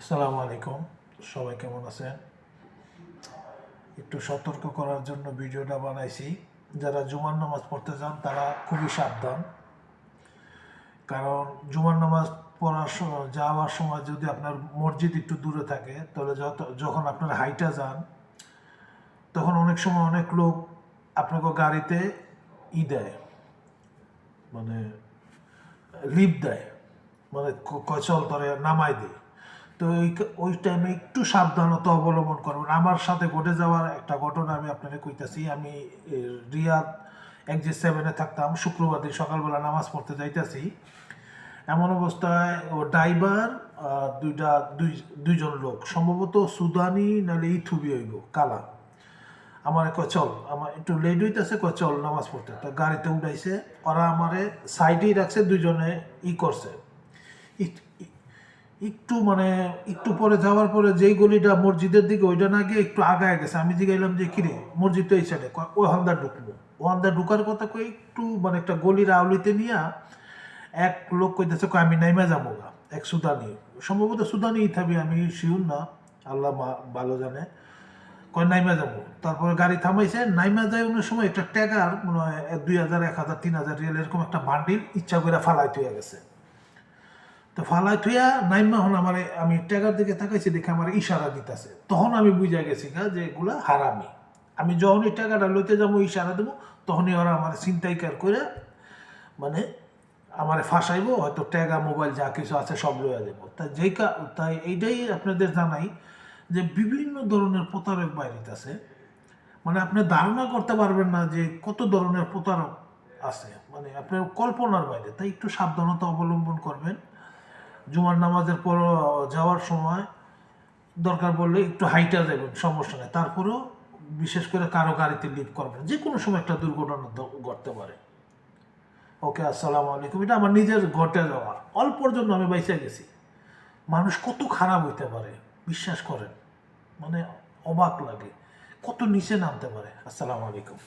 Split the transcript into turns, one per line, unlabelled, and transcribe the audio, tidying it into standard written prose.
আসসালামু আলাইকুম, সবাই কেমন আছেন? একটু সতর্ক করার জন্য ভিডিওটা বানাইছি। যারা জুমার নামাজ পড়তে যান তারা খুবই সাবধান, কারণ জুমার নামাজ যাওয়ার সময় যদি আপনার মসজিদ একটু দূরে থাকে, তাহলে যখন আপনার হাইটা যান তখন অনেক সময় অনেক লোক আপনাকে গাড়িতে দেয়, মানে লিফট দেয়, মানে চল ধরে নামাই দেয়। তো ওই টাইমে একটু সাবধানতা অবলম্বন করবেন। আমার সাথে ঘটে যাওয়ার একটা ঘটনা আমি আপনাকে কইতাছি। আমি রিয়াদ XG7-এ থাকতাম। শুক্রবার দিন সকালবেলা নামাজ পড়তে যাইতেছি। এমন অবস্থায় ও ড্রাইভার দুইজন লোক, সম্ভবত সুদানি নাহলে ইথিওপিয়া হইব, কালা। আমার কয় চল, আমার একটু লেট হইতেছে, কয় চল নামাজ পড়তে। তো গাড়িতে উঠাইছে, ওরা আমারে সাইডেই রাখছে, দুইজনে করছে। একটু পরে যাওয়ার পরে যেই গলিটা মসজিদের দিকে, ওইটা না গিয়ে একটু আগায় গেছে। আমি জিগাইলাম যে কিরে, মসজিদ তো এই সাইডে, ওই হান্দা ঢুকবো। ও হান্দা ঢুকার কথা কই একটু একটা গলির আউলিতে নিয়ে এক লোক কইতেছে আমি নাইমা যাবো গা, এক সুদানি, সম্ভবত সুদানি থাকবে, আমি শিউর না, আল্লাহ ভালো জানে। কয় নাইমা যাবো। তারপরে গাড়ি থামাইছে, নাইমা যায় অন্য সময় একটা ট্যাগার মনে হয় 2000, 1000, 3000 রিয়াল এরকম একটা বান্ডিল ইচ্ছা করে ফালাই তুই গেছে। তো ফালাই থুইয়া নাইমা হন আমি ট্যাগার দিকে তাকাইছি, দেখে আমার ইশারা দিতেছে। তখন আমি বুঝা গেছি যে এগুলা হারামি। আমি যখনই টাকাটা লইতে যাবো, ইশারা দেবো, তখনই ওরা আমার ছিনতাইকার করে মানে আমার ফাঁসাইবো, হয়তো ট্যাগা মোবাইল যা কিছু আছে সব লইয়া দেবো। তাই এইটাই আপনাদের জানাই যে বিভিন্ন ধরনের প্রতারক বাইরে আছে। মানে আপনি ধারণা করতে পারবেন না যে কত ধরনের প্রতারক আছে, মানে আপনার কল্পনার বাইরে। তাই একটু সাবধানতা অবলম্বন করবেন। জুমার নামাজের পর যাওয়ার সময় দরকার পড়লে একটু হাইটা যাবেন, সমস্যা নেই। তারপরেও বিশেষ করে কারো গাড়িতে লিফট করবেন, যে কোনো সময় একটা দুর্ঘটনা ঘটতে পারে। ওকে, আসসালামু আলাইকুম। এটা আমার নিজের ঘটে যাওয়া, অল্পর জন্য আমি বাইচে গেছি। মানুষ কত খারাপ হইতে পারে বিশ্বাস করেন, মানে অবাক লাগে, কত নিচে নামতে পারে। আসসালামু আলাইকুম।